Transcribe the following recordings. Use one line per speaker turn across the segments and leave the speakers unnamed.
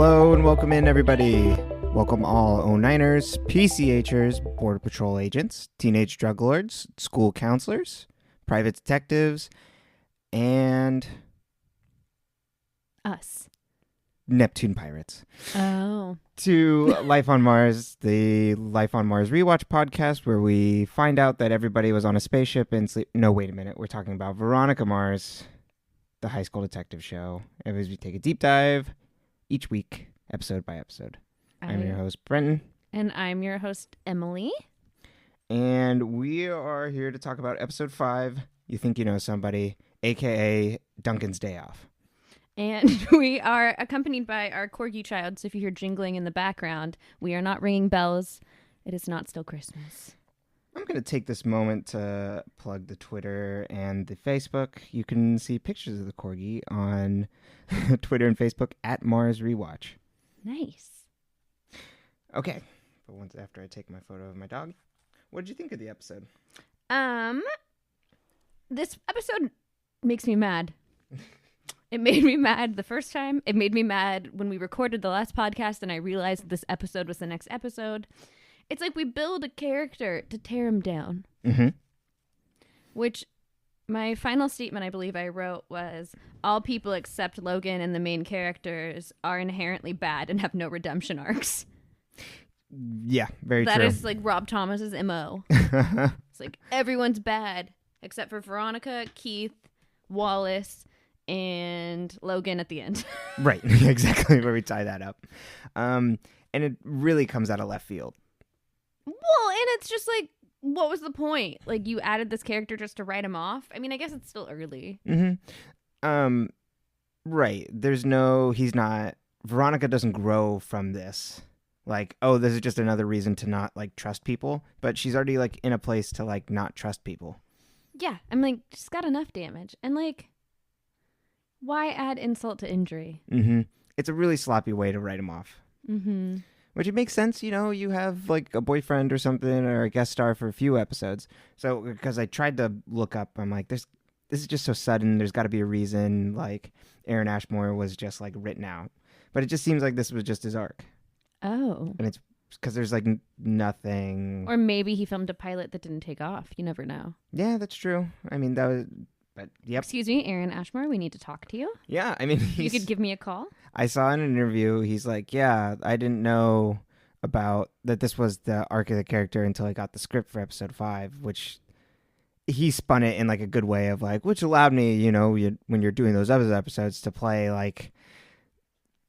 Hello and welcome in, everybody. Welcome all 09ers, PCHers, Border Patrol agents, teenage drug lords, school counselors, private detectives, and
us.
Neptune pirates.
Oh.
To Life on Mars, the Life on Mars rewatch podcast, where we find out that everybody was on a spaceship and sleep. No, wait a minute. We're talking about Veronica Mars, the high school detective show. As we take a deep dive each week, episode by episode. I'm your host, Brenton.
And I'm your host, Emily.
And we are here to talk about episode 5, You Think You Know Somebody, a.k.a. Duncan's Day Off.
And we are accompanied by our corgi child, so if you hear jingling in the background, we are not ringing bells. It is not still Christmas.
I'm going to take this moment to plug the Twitter and the Facebook. You can see pictures of the corgi on Twitter and Facebook at Mars Rewatch.
Nice.
Okay, but once after I take my photo of my dog, what did you think of the episode?
This episode makes me mad. It made me mad the first time. It made me mad when we recorded the last podcast and I realized this episode was the next episode. It's like we build a character to tear him down.
Mm-hmm.
Which my final statement I believe I wrote was, all people except Logan and the main characters are inherently bad and have no redemption arcs.
Yeah, very true.
That is like Rob Thomas's MO. It's like everyone's bad except for Veronica, Keith, Wallace, and Logan at the end.
Right, exactly where we tie that up. And it really comes out of left field.
Well, and it's just like, what was the point? Like, you added this character just to write him off? I mean, I guess it's still early.
Mm-hmm. Right. He's not, Veronica doesn't grow from this. Like, oh, this is just another reason to not, like, trust people. But she's already, like, in a place to, like, not trust people.
Yeah, I'm like, she's got enough damage. And, like, why add insult to injury?
Mm-hmm. It's a really sloppy way to write him off.
Mm-hmm.
Which it makes sense, you know, you have like a boyfriend or something or a guest star for a few episodes. So, because I tried to look up, I'm like, this is just so sudden. There's got to be a reason. Like, Aaron Ashmore was just like written out. But it just seems like this was just his arc.
Oh.
And it's because there's like nothing.
Or maybe he filmed a pilot that didn't take off. You never know.
Yeah, that's true. I mean, that was. But, yep.
Excuse me, Aaron Ashmore, we need to talk to you.
Yeah, I mean,
you could give me a call.
I saw in an interview, he's like, yeah, I didn't know about that this was the arc of the character until I got the script for episode 5, which he spun it in like a good way of like, which allowed me, you know, when you're doing those other episodes to play like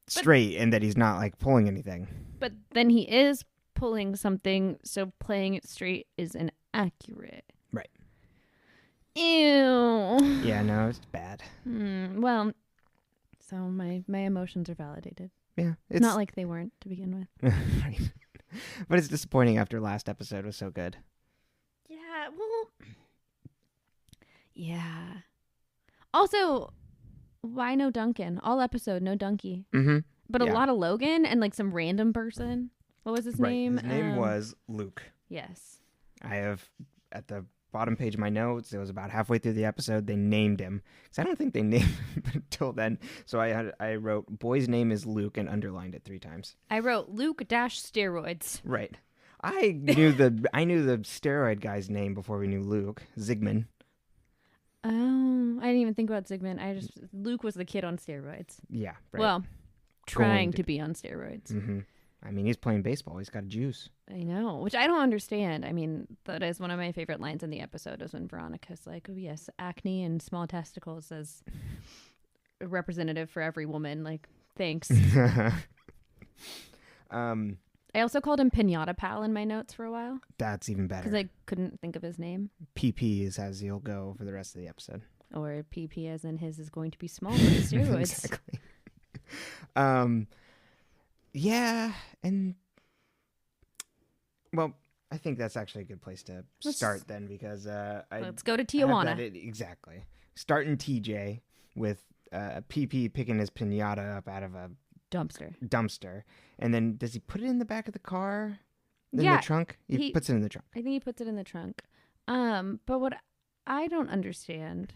straight and that he's not like pulling anything.
But then he is pulling something, so playing it straight is inaccurate.
Right.
Ew.
Yeah, no, it's bad.
Well, so my emotions are validated.
Yeah.
It's not like they weren't to begin with.
Right. But it's disappointing after last episode was so good.
Yeah, well. Yeah. Also, why no Duncan? All episode, no Donkey.
Mm-hmm.
But a lot of Logan and like some random person. What was his name?
His name was Luke.
Yes.
I have at the bottom page of my notes, it was about halfway through the episode, they named him. Because I don't think they named him until then. So I wrote, boy's name is Luke, and underlined it 3 times.
I wrote Luke-steroids.
Right. I knew the steroid guy's name before we knew Luke. Zygmunt.
Oh, I didn't even think about Zygmunt. Luke was the kid on steroids.
Yeah, right.
Well, trying to be on steroids.
Mm-hmm. I mean, he's playing baseball. He's got juice.
I know, which I don't understand. I mean, that is one of my favorite lines in the episode is when Veronica's like, oh, yes, acne and small testicles as a representative for every woman. Like, thanks. I also called him Pinata Pal in my notes for a while.
That's even better.
Because I couldn't think of his name.
PP is as he'll go for the rest of the episode.
Or PP as in his is going to be small for the steroids.
Exactly. Yeah, and well, I think that's actually a good place to start then, because
let's go to Tijuana.
Exactly. Start in TJ with PP picking his pinata up out of a dumpster, and then does he put it in the back of the car? In the trunk? He puts it in the trunk.
I think he puts it in the trunk. But what I don't understand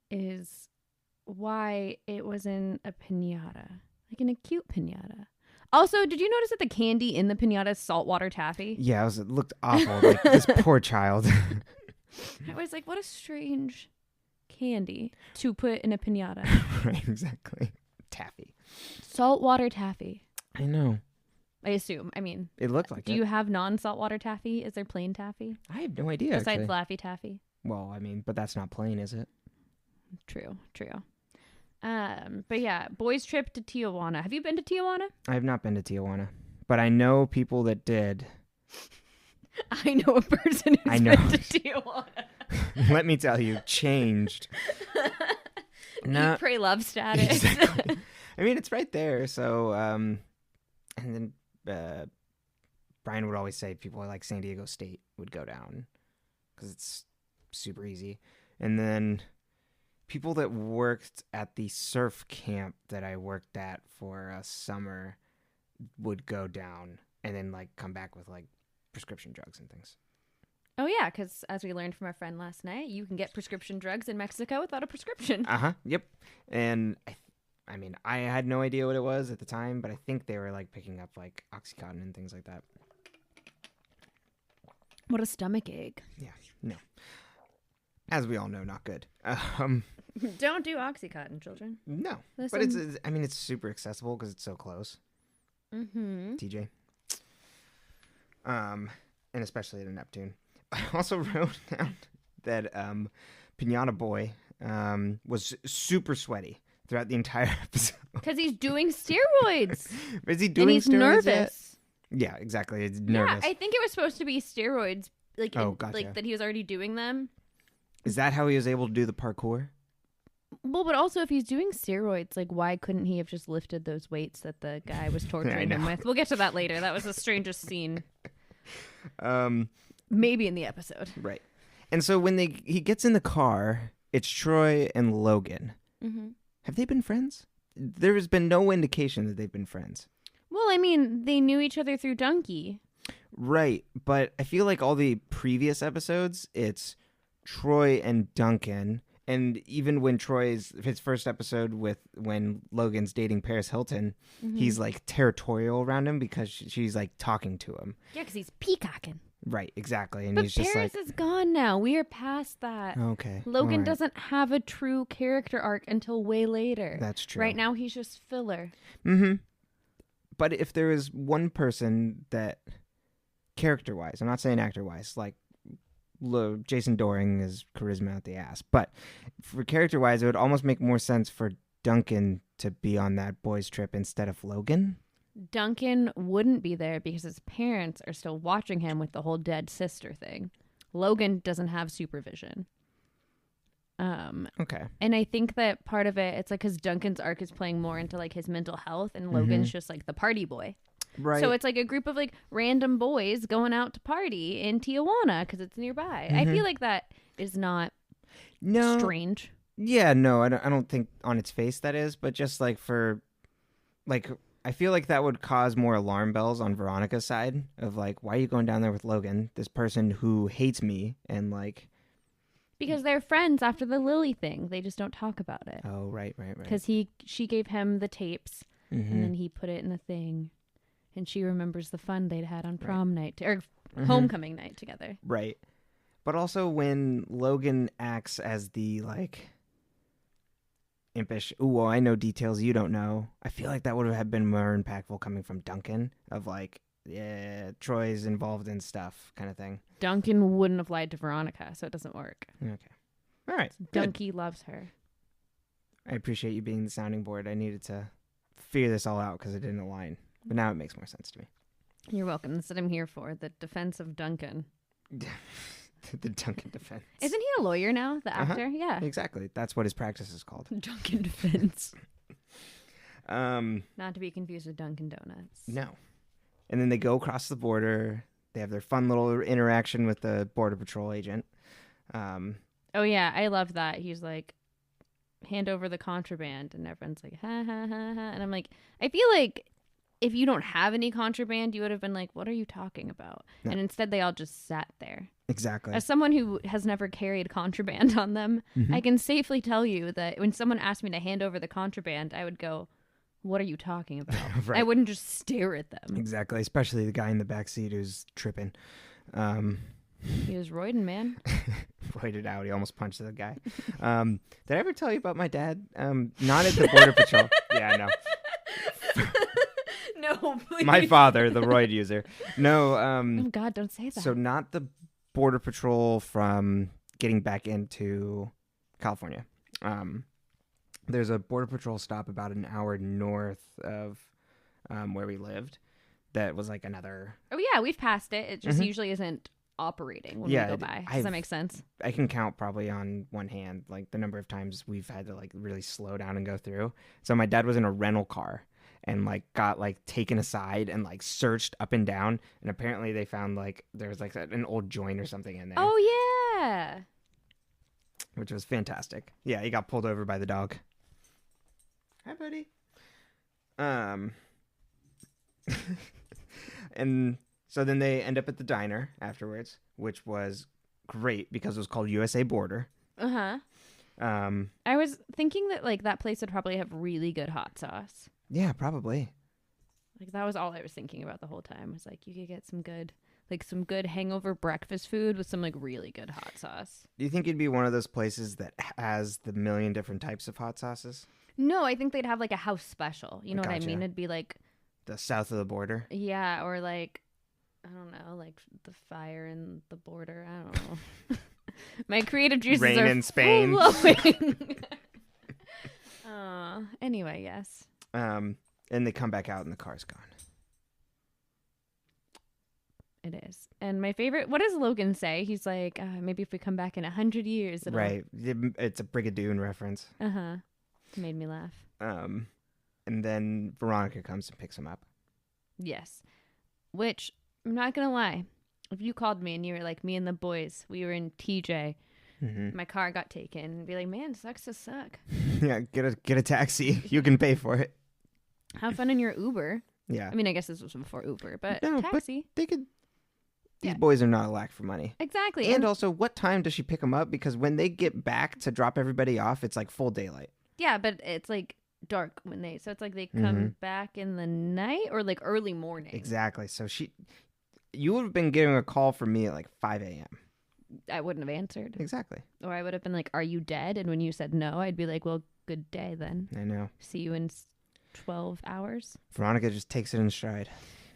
is why it was in a pinata. Like an acute pinata. Also, did you notice that the candy in the pinata is saltwater taffy?
Yeah, it looked awful. Like, this poor child.
I was like, what a strange candy to put in a pinata.
Right, exactly. Taffy.
Saltwater taffy.
I know.
I assume. I mean,
It looked like
do you have non-saltwater taffy? Is there plain taffy?
I have no idea,
Besides
actually.
Laffy Taffy?
Well, I mean, but that's not plain, is it?
True. But yeah, boys trip to Tijuana. Have you been to Tijuana?
I have not been to Tijuana, but I know people that did.
I know a person who's been to Tijuana.
Let me tell you, changed.
Eat, pray, love status.
Exactly. I mean, it's right there. So, and then Brian would always say people like San Diego State would go down because it's super easy. And then people that worked at the surf camp that I worked at for a summer would go down and then like come back with like prescription drugs and things.
Oh, yeah, because as we learned from our friend last night, you can get prescription drugs in Mexico without a prescription.
Yep. And I mean, I had no idea what it was at the time, but I think they were like picking up like Oxycontin and things like that.
What a stomach ache.
Yeah, no. As we all know, not good.
Don't do Oxycontin, children.
No.
Listen.
But I mean, it's super accessible because it's so close.
Mm-hmm.
TJ. And especially at a Neptune. I also wrote down that Pinata Boy was super sweaty throughout the entire episode.
Because he's doing steroids.
Is he doing
and he's
steroids
nervous.
yet? Yeah, exactly. It's nervous.
Yeah, I think it was supposed to be steroids. Like,
gotcha.
Like that he was already doing them.
Is that how he was able to do the parkour?
Well, but also if he's doing steroids, like why couldn't he have just lifted those weights that the guy was torturing him with? We'll get to that later. That was the strangest scene. Maybe in the episode.
Right. And so when he gets in the car, it's Troy and Logan.
Mm-hmm.
Have they been friends? There has been no indication that they've been friends.
Well, I mean, they knew each other through Donkey.
Right. But I feel like all the previous episodes, it's Troy and Duncan. And even when his first episode when Logan's dating Paris Hilton, he's like territorial around him because she's like talking to him.
Yeah, because he's peacocking.
Right, exactly. And
but
he's just
Paris is gone now. We are past that.
Okay.
Logan doesn't have a true character arc until way later.
That's true.
Right now, he's just filler.
Mm-hmm. But if there is one person that, character-wise, I'm not saying actor-wise, like Jason Doring is charisma at the ass, but for character-wise, it would almost make more sense for Duncan to be on that boys' trip instead of Logan.
Duncan wouldn't be there because his parents are still watching him with the whole dead sister thing. Logan doesn't have supervision.
Okay.
And I think that part of it's like because Duncan's arc is playing more into like his mental health, and Logan's just like the party boy.
Right.
So it's like a group of like random boys going out to party in Tijuana because it's nearby. I feel like that is not strange.
Yeah, no, I don't think on its face that is, but just like I feel like that would cause more alarm bells on Veronica's side of like, why are you going down there with Logan, this person who hates me, and like...
Because they're friends after the Lily thing. They just don't talk about it.
Oh, right.
Because she gave him the tapes, and then he put it in the thing, and she remembers the fun they'd had on prom night, or homecoming night together.
Right. But also when Logan acts as the like... impish, ooh, well, I know details you don't know. I feel like that would have been more impactful coming from Duncan of like, yeah, Troy's involved in stuff kind of thing.
Duncan wouldn't have lied to Veronica, so it doesn't work.
Okay. All right.
Dunky loves her.
I appreciate you being the sounding board. I needed to figure this all out because it didn't align. But now it makes more sense to me.
You're welcome. That's what I'm here for. The defense of Duncan.
The Duncan defense.
Isn't he a lawyer now, the actor? Yeah.
Exactly. That's what his practice is called.
Duncan defense. Not to be confused with Dunkin' Donuts.
No. And then they go across the border. They have their fun little interaction with the Border Patrol agent.
Oh, yeah. I love that. He's like, hand over the contraband. And everyone's like, ha, ha, ha, ha. And I'm like, I feel like if you don't have any contraband, you would have been like, what are you talking about? No. And instead, they all just sat there.
Exactly.
As someone who has never carried contraband on them, I can safely tell you that when someone asked me to hand over the contraband, I would go, what are you talking about?
Right.
I wouldn't just stare at them.
Exactly, especially the guy in the backseat who's tripping.
He was roiding, man.
Pointed out, he almost punched the guy. Did I ever tell you about my dad? Not at the Border Patrol. Yeah, I know.
No, please.
My father, the roid user. No,
Oh, God, don't say that.
so not the Border Patrol from getting back into California. There's a Border Patrol stop about an hour north of where we lived that was like another...
Oh, yeah, we've passed it. It just usually isn't operating when we go by. Does that make sense?
I can count probably on one hand, like the number of times we've had to like really slow down and go through. So my dad was in a rental car and like got like taken aside and like searched up and down. And apparently they found like there was like an old joint or something in there.
Oh, yeah.
Which was fantastic. Yeah, he got pulled over by the dog. Hi, buddy. And so then they end up at the diner afterwards, which was great because it was called USA Border.
Uh-huh. I was thinking that like that place would probably have really good hot sauce.
Yeah, probably.
Like that was all I was thinking about the whole time. Was like you could get some good hangover breakfast food with some like really good hot sauce.
Do you think it'd be one of those places that has the million different types of hot sauces?
No, I think they'd have like a house special. You know what I
Gotcha.
mean? It'd be like
The south of the border?
yeah, or like I don't know, like the fire and the border. I don't know. My creative juices
Rain
are
in Spain.
flowing. Anyway, yes.
And they come back out and the car's gone.
It is. And my favorite, what does Logan say? He's like, maybe if we come back in 100 years.
Right. It's a Brigadoon reference.
Uh-huh. Made me laugh.
And then Veronica comes and picks him up.
Yes. Which, I'm not going to lie. If you called me and you were like, me and the boys, we were in TJ, my car got taken, and be like, man, sucks to suck.
Yeah, get a taxi. You can pay for it.
Have fun in your Uber.
Yeah.
I mean, I guess this was before Uber, but
No,
taxi.
They could... These boys are not a lack for money.
Exactly.
And also, what time does she pick them up? Because when they get back to drop everybody off, it's like full daylight.
Yeah, but it's like dark when so it's like they come back in the night or like early morning.
Exactly. So you would have been getting a call from me at like 5 a.m.
I wouldn't have answered.
Exactly.
Or I would have been like, are you dead? And when you said no, I'd be like, well, good day then.
I know.
See you in 12 hours.
Veronica just takes it in stride.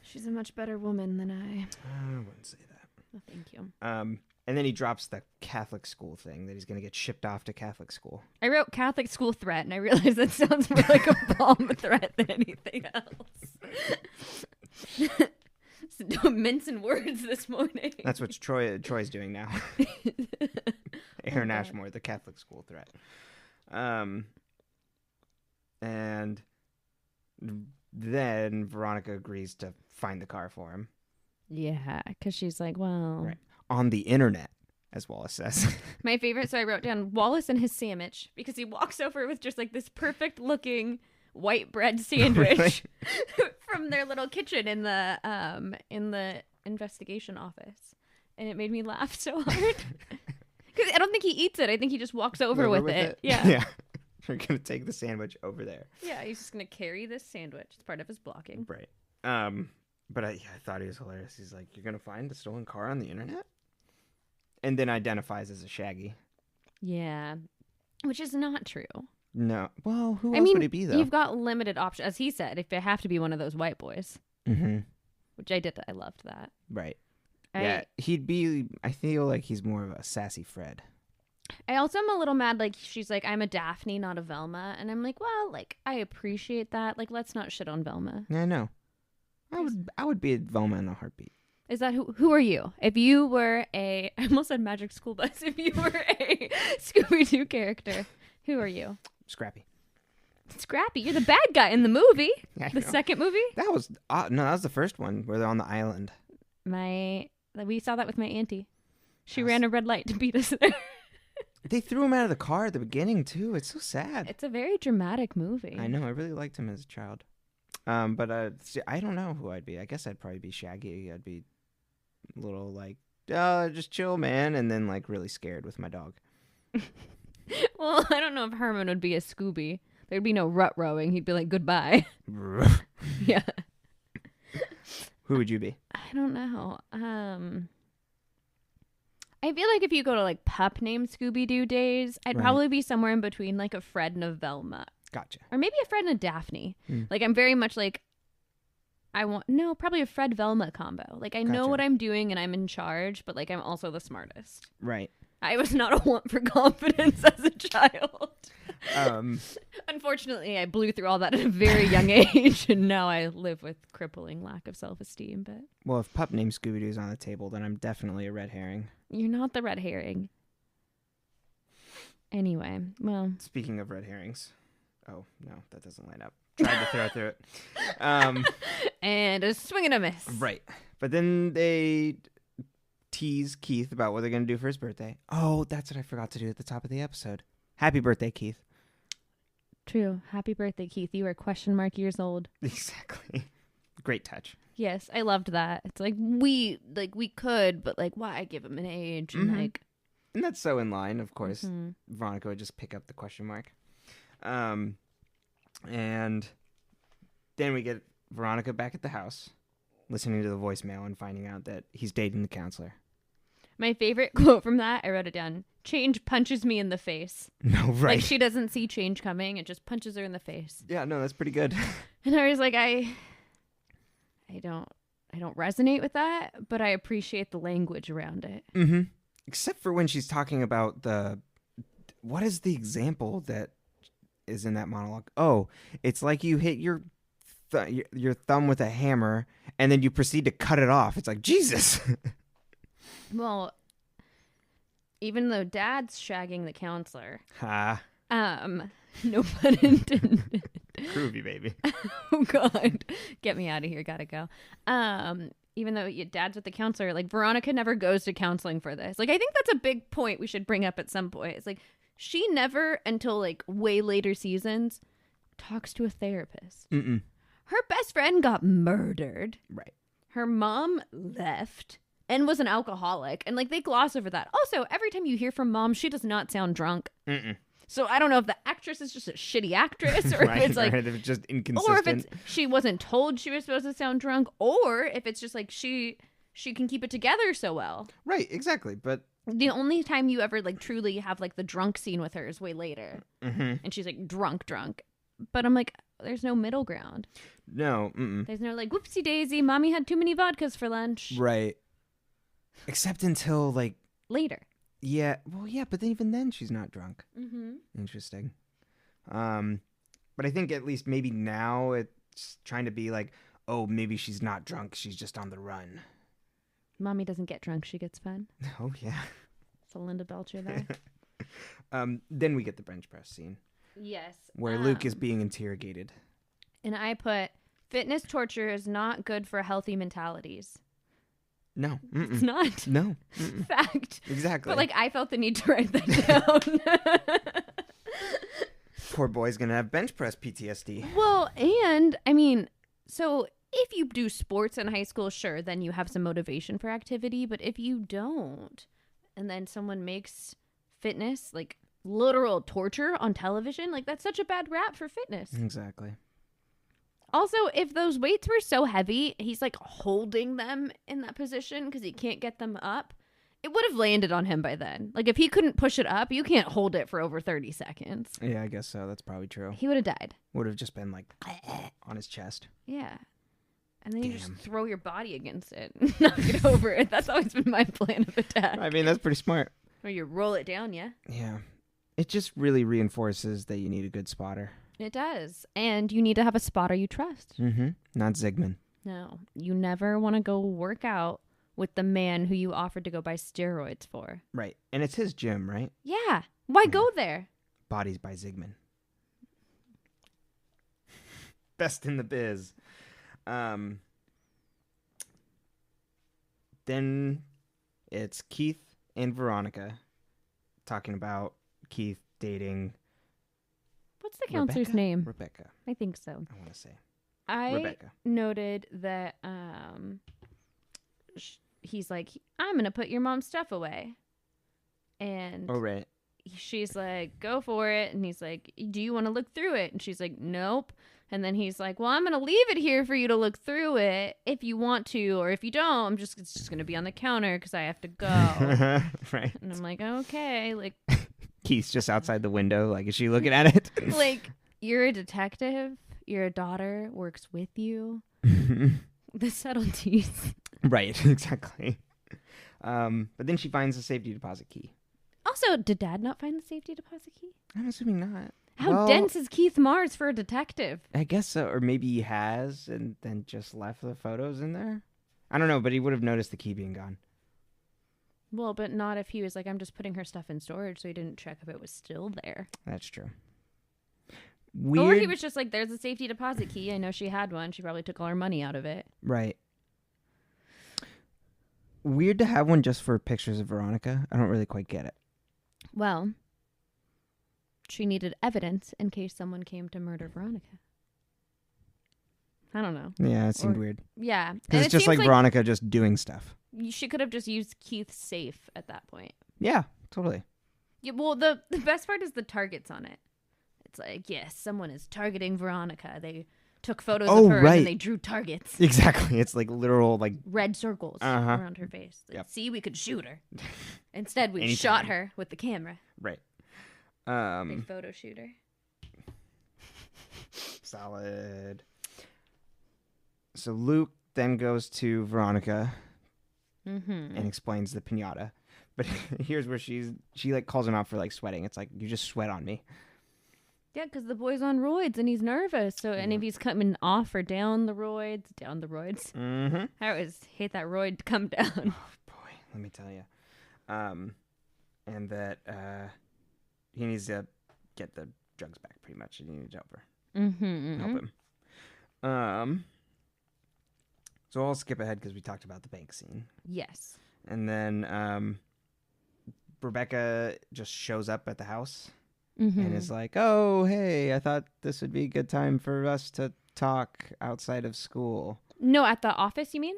She's a much better woman than I.
I wouldn't say that.
Well, thank you.
And then he drops the Catholic school thing that he's going to get shipped off to Catholic school.
I wrote Catholic school threat, and I realized that sounds more like a bomb threat than anything else. So, mincing words this morning.
That's what Troy's doing now. Aaron Ashmore, the Catholic school threat. And then Veronica agrees to find the car for him.
Yeah, because she's like, well...
Right. On the internet, as Wallace says.
My favorite, so I wrote down Wallace and his sandwich, because he walks over with just like this perfect looking white bread sandwich from their little kitchen in the investigation office. And it made me laugh so hard. Because I don't think he eats it. I think he just walks over with it. Yeah.
Yeah. You're going to take the sandwich over there.
Yeah, he's just going to carry this sandwich. It's part of his blocking.
Right. But I thought he was hilarious. He's like, you're going to find a stolen car on the internet? And then identifies as a Shaggy.
Yeah. Which is not true.
No. Well, who else would he be, though?
You've got limited options. As he said, if they have to be one of those white boys.
Mm-hmm.
Which I did. I loved that.
Right. Yeah, he'd be... I feel like he's more of a sassy Fred.
I also am a little mad, like, she's like, I'm a Daphne, not a Velma. And I'm like, well, like, I appreciate that. Like, let's not shit on Velma.
Yeah, I know. I would be a Velma in a heartbeat.
Is that who are you? If you were I almost said Magic School Bus. If you were a Scooby-Doo character, who are you?
Scrappy.
Scrappy, you're the bad guy in the movie.
The
second movie?
That was that was the first one where they're on the island.
We saw that with my auntie. She ran a red light to beat us there.
They threw him out of the car at the beginning too. It's so sad.
It's a very dramatic movie.
I know. I really liked him as a child. But I don't know who I'd be. I guess I'd probably be Shaggy. I'd be a little like, just chill, man, and then like really scared with my dog.
Well, I don't know if Herman would be a Scooby. There'd be no rut rowing. He'd be like, goodbye. Yeah.
Who would you be?
I don't know. I feel like if you go to like pup named Scooby-Doo days, I'd
Right.
probably be somewhere in between like a Fred and a Velma.
Gotcha.
Or maybe a Fred and a Daphne.
Mm.
Like I'm very much like probably a Fred Velma combo. Like I know
Gotcha.
what I'm doing and I'm in charge, but like I'm also the smartest.
Right.
I was not a want for confidence as a child.
Um,
Unfortunately, I blew through all that at a very young age, and now I live with crippling lack of self-esteem. But
well, if pup named Scooby-Doo is on the table, then I'm definitely a red herring.
you're not the red herring. Anyway, well,
Speaking of red herrings. Oh, no, that doesn't line up. Tried to throw through it.
and a swing and a miss.
Right. But then they tease Keith about what they're going to do for his birthday. Oh, that's what I forgot to do at the top of the episode. Happy birthday, Keith.
True. Happy birthday, Keith. You are question mark years old.
Exactly. Great touch.
Yes, I loved that. It's like we could, but like why give him an age and
Mhm.
like
And that's so in line, of course.
mhm.
Veronica would just pick up the question mark. And then we get Veronica back at the house, listening to the voicemail and finding out that he's dating the counselor.
My favorite quote from that, I wrote it down. Change punches me in the face.
No, right.
Like she doesn't see change coming, it just punches her in the face.
Yeah, no, that's pretty good.
And I was like, I don't resonate with that, but I appreciate the language around it.
Mm-hmm. Except for when she's talking about what is the example that is in that monologue? Oh, it's like you hit your thumb with a hammer and then you proceed to cut it off. It's like, Jesus.
Well, even though Dad's shagging the counselor,
Ha.
no pun intended.
Groovy, baby.
Oh God, get me out of here. Gotta go. Even though your Dad's with the counselor, like Veronica never goes to counseling for this. Like I think that's a big point we should bring up at some point. It's like she never, until like way later seasons, talks to a therapist.
Mm-mm.
Her best friend got murdered.
Right.
Her mom left and was an alcoholic, and like they gloss over that. Also, every time you hear from Mom, she does not sound drunk.
Mm-mm.
So I don't know if the actress is just a shitty actress, or
Right,
if it's like,
right, if it's just inconsistent.
or if it's she wasn't told she was supposed to sound drunk, or if it's just like she can keep it together so well.
Right, exactly. But
The only time you ever like truly have like the drunk scene with her is way later,
mm-hmm.
and she's like drunk. But I'm like, there's no middle ground.
No, mm-mm.
There's no like, whoopsie daisy, Mommy had too many vodkas for lunch.
Right. Except until like
Later.
yeah, well, yeah, but even then she's not drunk.
Mm-hmm.
Interesting. But I think at least maybe now it's trying to be like, oh, maybe she's not drunk, she's just on the run.
Mommy doesn't get drunk; she gets fun.
Oh yeah.
It's a Linda Belcher there.
Then we get the bench press scene
Yes.
where Luke is being interrogated.
And I put, fitness torture is not good for healthy mentalities.
No,
It's
mm-mm.
not.
No, mm-mm.
Fact.
Exactly.
But like I felt the need to write that down.
Poor boy's gonna have bench press PTSD.
Well, and I mean, so if you do sports in high school, sure, then you have some motivation for activity. But if you don't, and then someone makes fitness like literal torture on television, like that's such a bad rap for fitness.
Exactly.
Also, if those weights were so heavy, he's like holding them in that position because he can't get them up. It would have landed on him by then. Like if he couldn't push it up, you can't hold it for over 30 seconds.
Yeah, I guess so. That's probably true.
He would have died.
Would have just been like on his chest.
Yeah. And then you just
Damn.
throw your body against it and knock it over. it. That's always been my plan of attack.
I mean, that's pretty smart.
Or you roll it down, yeah.
Yeah. It just really reinforces that you need a good spotter.
It does. And you need to have a spotter you trust.
Mm-hmm. Not Zygmunt.
No. You never want to go work out with the man who you offered to go buy steroids for.
Right. And it's his gym, right?
Yeah. Why go there?
Bodies by Zygmunt. Best in the biz. Then it's Keith and Veronica talking about Keith dating
What's the counselor's
Rebecca?
name?
Rebecca,
I think so.
I want to say.
I
Rebecca.
noted that he's like, I'm going to put your mom's stuff away. And
Oh, right.
she's like, go for it. And he's like, do you want to look through it? And she's like, nope. And then he's like, well, I'm going to leave it here for you to look through it if you want to, or if you don't, it's just going to be on the counter because I have to go.
Right.
And I'm like, okay. Like,
Keith's just outside the window. Like, is she looking at it?
like, you're a detective. Your daughter works with you. The subtleties.
Right, exactly. But then she finds the safety deposit key.
Also, did Dad not find the safety deposit key?
I'm assuming not.
How dense is Keith Mars for a detective?
I guess so. Or maybe he has and then just left the photos in there. I don't know, but he would have noticed the key being gone.
Well, but not if he was like, I'm just putting her stuff in storage, so he didn't check if it was still there.
That's true.
Weird. Or he was just like, there's a safety deposit key. I know she had one. She probably took all her money out of it.
Right. Weird to have one just for pictures of Veronica. I don't really quite get it.
Well, she needed evidence in case someone came to murder Veronica. I don't know.
Yeah, it seemed weird.
Yeah.
Because it's just like Veronica just doing stuff.
She could have just used Keith's safe at that point.
Yeah, totally.
Yeah, well, the best part is the targets on it. It's like, yes, someone is targeting Veronica. They took photos of her and they drew targets.
Exactly. It's like literal like
red circles around her face. Like,
yep.
See, we could shoot her. Instead, we shot her with the camera.
Right.
Big photo shooter.
Solid. So Luke then goes to Veronica and explains the pinata. But here's where she like calls him out for like sweating. It's like, you just sweat on me.
Yeah, because the boy's on roids and he's nervous. So, and if he's coming off or down the roids.
Mm-hmm.
I always hate that roid to come down.
Oh, boy, let me tell you. And that he needs to get the drugs back, pretty much. And you need to help her. Help him. So I'll skip ahead because we talked about the bank scene.
Yes.
And then Rebecca just shows up at the house. And is like, oh, hey, I thought this would be a good time for us to talk outside of school.
No, at the office, you mean?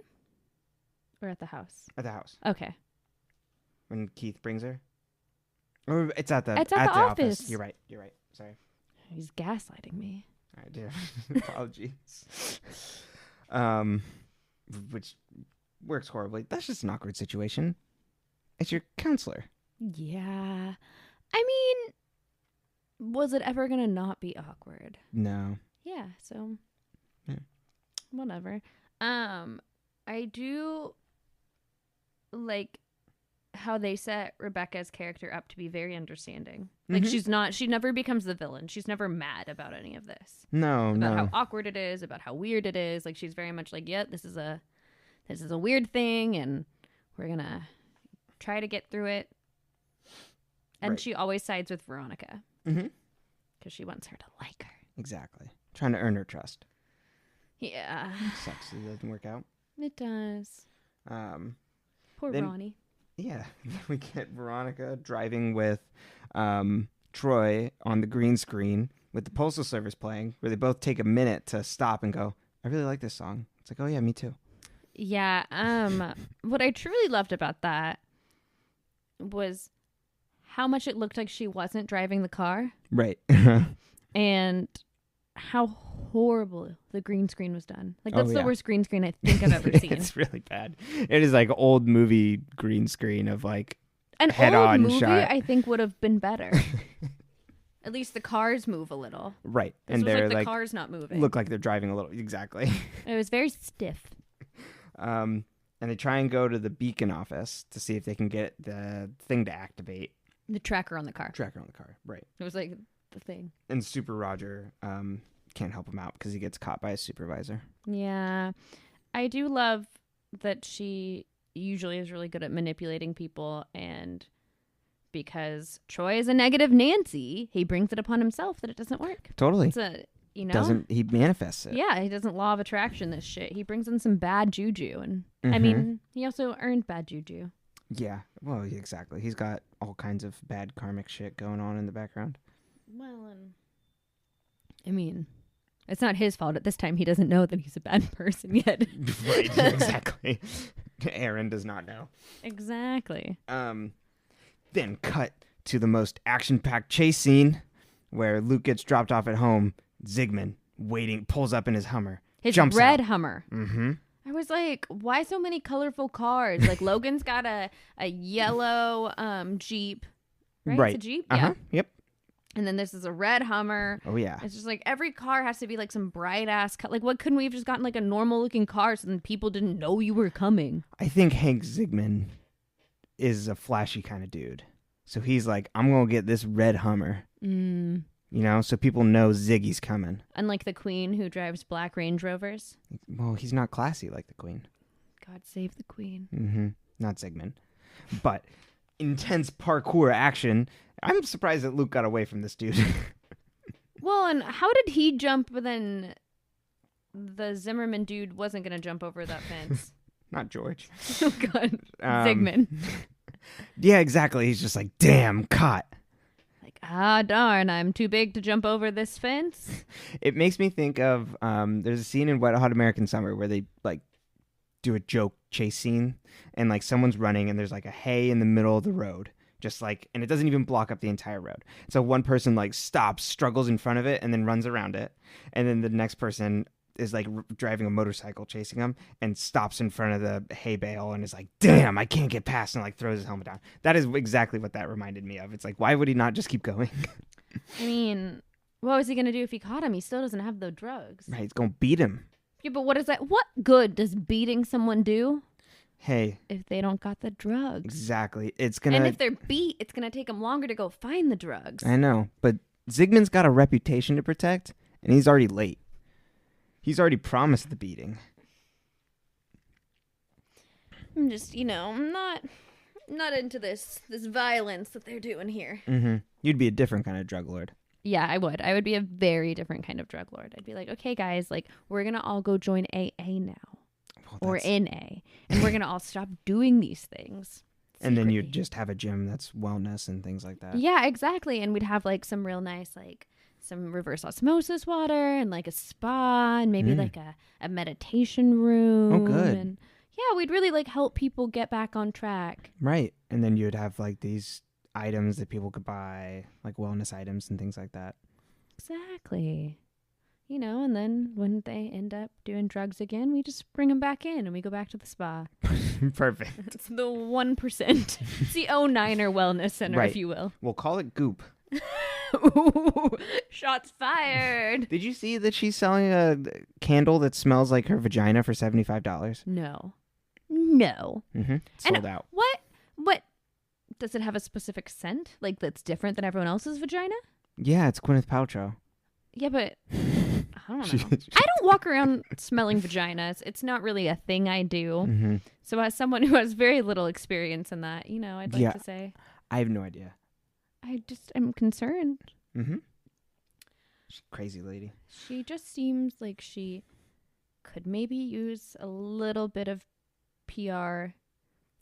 Or at the house?
At the house.
Okay.
When Keith brings her? Or it's at the
office.
You're right. Sorry.
He's gaslighting me.
I do. Apologies. Which works horribly. That's just an awkward situation. It's your counselor.
Yeah. I mean... Was it ever going to not be awkward?
No.
Yeah, so whatever. I do like how they set Rebecca's character up to be very understanding. Like she never becomes the villain. She's never mad about any of this.
About
how awkward it is, about how weird it is. Like she's very much like, yeah, this is a weird thing and we're going to try to get through it. And she always sides with Veronica. Because she wants her to like her.
Exactly. Trying to earn her trust.
Yeah.
Sucks it doesn't work out.
It does. Poor Ronnie.
Yeah. We get Veronica driving with Troy on the green screen with the Postal Service playing, where they both take a minute to stop and go, I really like this song. It's like, oh yeah, me too.
Yeah. What I truly loved about that was how much it looked like she wasn't driving the car.
Right.
And how horrible the green screen was done. Like, that's the worst green screen I think I've ever seen.
It's really bad. It is like old movie green screen of like
an
head-on
old movie
shot.
I think would have been better. At least the cars move a little.
Right.
This and they're like the car's not moving.
Look like they're driving a little. Exactly.
It was very stiff.
And they try and go to the Beacon office to see if they can get the thing to activate.
The tracker on the car.
Right.
It was like the thing.
And Super Roger can't help him out because he gets caught by his supervisor.
Yeah. I do love that she usually is really good at manipulating people, and because Troy is a negative Nancy, he brings it upon himself that it doesn't work.
Totally.
It's
he manifests it.
Yeah, he doesn't law of attraction this shit. He brings in some bad juju, and I mean, he also earned bad juju.
Yeah, well, exactly. He's got all kinds of bad karmic shit going on in the background.
Well, and I mean, it's not his fault. At this time, he doesn't know that he's a bad person yet.
Right, exactly. Aaron does not know.
Exactly.
Then cut to the most action-packed chase scene where Luke gets dropped off at home. Zygmunt pulls up in his Hummer.
His
jumps
red
out.
Hummer.
Mm-hmm.
I was like, why so many colorful cars? Like Logan's got a yellow Jeep, right? It's a Jeep?
Uh-huh.
Yeah.
Yep.
And then this is a red Hummer.
Oh, yeah.
It's just like every car has to be like some bright ass Like, what couldn't we have just gotten like a normal looking car so then people didn't know you were coming?
I think Hank Zygmunt is a flashy kind of dude. So he's like, I'm going to get this red Hummer. So people know Ziggy's coming.
Unlike the Queen who drives black Range Rovers.
Well, he's not classy like the Queen.
God save the Queen.
Mm-hmm. Not Zygmunt. But intense parkour action. I'm surprised that Luke got away from this dude.
Well, and how did he jump, but then the Zimmerman dude wasn't going to jump over that fence?
Not George.
Oh, God. Zygmunt.
Yeah, exactly. He's just like, damn, caught.
Like, darn, I'm too big to jump over this fence.
It makes me think of, there's a scene in Wet Hot American Summer where they, like, do a joke chase scene, and, like, someone's running, and there's, like, a hay in the middle of the road. Just like, and it doesn't even block up the entire road. So one person like stops, struggles in front of it, and then runs around it. And then the next person is like driving a motorcycle chasing them and stops in front of the hay bale and is like, damn, I can't get past, and like throws his helmet down. That is exactly what that reminded me of. It's like, why would he not just keep going?
I mean, what was he going to do if he caught him? He still doesn't have the drugs.
Right, he's going to beat him.
Yeah, but what is that? What good does beating someone do?
Hey.
If they don't got the drugs.
Exactly. It's gonna.
And if they're beat, it's gonna take them longer to go find the drugs.
I know, but Zygmunt's got a reputation to protect, and he's already late. He's already promised the beating.
I'm just, I'm not into this violence that they're doing here.
Mm-hmm. You'd be a different kind of drug lord.
Yeah, I would. I would be a very different kind of drug lord. I'd be like, okay, guys, like we're gonna all go join AA now. Or NA, and we're gonna all stop doing these things.
And then you'd just have a gym that's wellness and things like that.
Yeah, exactly. And we'd have like some real nice, like some reverse osmosis water and like a spa and maybe like a meditation room.
Oh, good.
And yeah, we'd really like help people get back on track.
Right. And then you'd have like these items that people could buy, like wellness items and things like that.
Exactly. And then when they end up doing drugs again, we just bring them back in and we go back to the spa.
Perfect.
It's the 1%. It's the 09er Wellness Center,
right.
if you will.
We'll call it Goop.
Ooh, shots fired.
Did you see that she's selling a candle that smells like her vagina for $75?
No.
Mm-hmm. Sold out.
What? Does it have a specific scent? Like that's different than everyone else's vagina?
Yeah, it's Gwyneth Paltrow.
Yeah, but I don't know. I don't walk around smelling vaginas. It's not really a thing I do.
Mm-hmm.
So as someone who has very little experience in that, I'd like to say.
I have no idea.
I just am concerned.
Mm-hmm. She's a crazy lady.
She just seems like she could maybe use a little bit of PR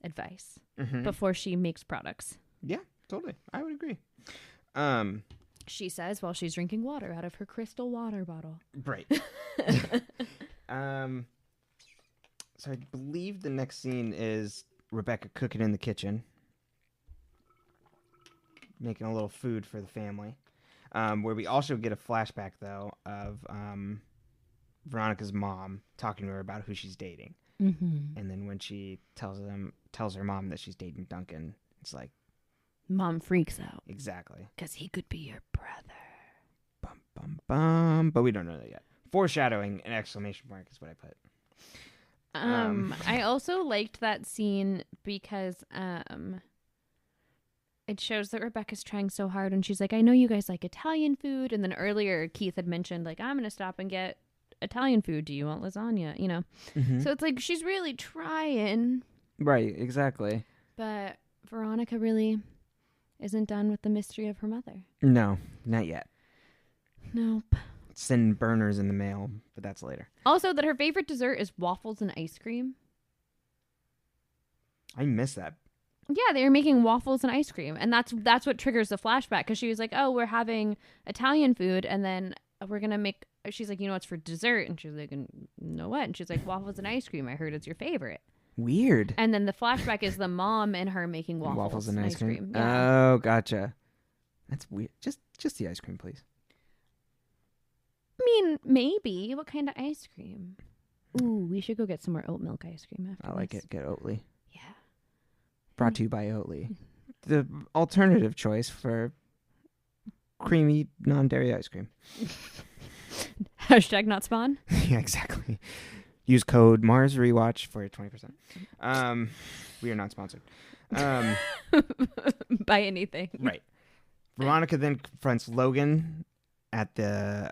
advice before she makes products.
Yeah, totally. I would agree.
She says while she's drinking water out of her crystal water bottle.
Right. So I believe the next scene is Rebecca cooking in the kitchen, making a little food for the family, where we also get a flashback, though, of Veronica's mom talking to her about who she's dating. Mm-hmm. And then when she tells her mom that she's dating Duncan, it's like,
Mom freaks out.
Exactly.
Because he could be your brother.
Bum, bum, bum. But we don't know that yet. Foreshadowing, an exclamation mark is what I put.
I also liked that scene because it shows that Rebecca's trying so hard, and she's like, I know you guys like Italian food. And then earlier Keith had mentioned, like, I'm going to stop and get Italian food. Do you want lasagna?
Mm-hmm.
So it's like she's really trying.
Right, exactly.
But Veronica really isn't done with the mystery of her mother.
No, not yet.
Nope.
Send burners in the mail, but that's later.
Also, that her favorite dessert is waffles and ice cream.
I miss that.
Yeah, they were making waffles and ice cream, and that's what triggers the flashback, because she was like, "Oh, we're having Italian food, and then we're gonna make." She's like, "You know what's for dessert?" And she's like, "No, what?" And she's like, "Waffles and ice cream. I heard it's your favorite."
Weird.
And then the flashback is the mom and her making waffles
And ice cream.
Yeah.
Oh, gotcha. That's weird. Just the ice cream, please.
I mean, maybe. What kind of ice cream? Ooh, we should go get some more oat milk ice cream after
I like
this.
it. Get Oatly.
Yeah.
Brought to you by Oatly. The alternative choice for creamy non-dairy ice cream.
Hashtag not spawn.
Yeah, exactly. Use code Mars Rewatch for 20%. We are not sponsored.
By anything.
Right. Veronica then confronts Logan at the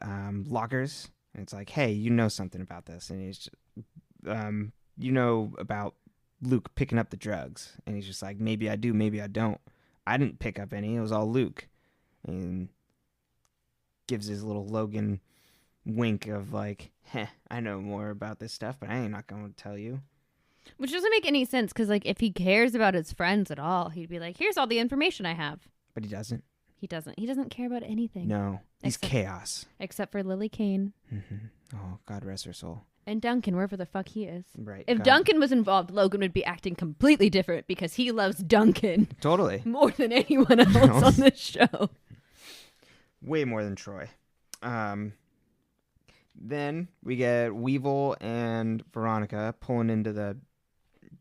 lockers, and it's like, hey, you know something about this. And he's just, you know about Luke picking up the drugs. And he's just like, maybe I do, maybe I don't. I didn't pick up any. It was all Luke. And gives his little Logan wink of like, heh, I know more about this stuff, but I ain't not going to tell you.
Which doesn't make any sense, because like if he cares about his friends at all, he'd be like, here's all the information I have.
But he doesn't.
He doesn't. He doesn't care about anything.
No. He's chaos.
Except for Lily Kane.
Mm-hmm. Oh, God rest her soul.
And Duncan, wherever the fuck he is.
Right.
If Duncan was involved, Logan would be acting completely different, because he loves Duncan.
Totally.
More than anyone else on this show.
Way more than Troy. Then we get Weevil and Veronica pulling into the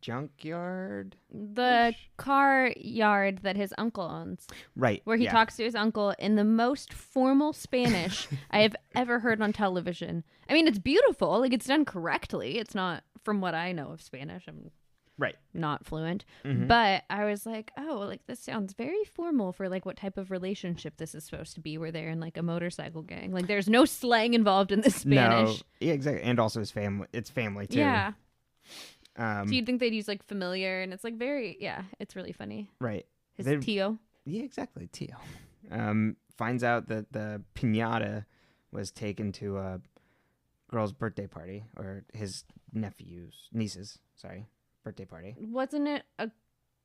junkyard.
The car yard that his uncle owns.
Right.
Where he talks to his uncle in the most formal Spanish I have ever heard on television. I mean, it's beautiful. Like, it's done correctly. It's not, from what I know of Spanish, I'm not fluent.
Mm-hmm.
But I was like, oh, like, this sounds very formal for, like, what type of relationship this is supposed to be, where they're in, like, a motorcycle gang. Like, there's no slang involved in the Spanish.
No. Yeah, exactly. And also his family. It's family, too.
Yeah. So you'd think they'd use, like, familiar, and it's, like, very, it's really funny.
Right.
His Tio.
Yeah, exactly. Tio. Finds out that the Pinata was taken to a girl's birthday party, or his niece's birthday party.
Wasn't it a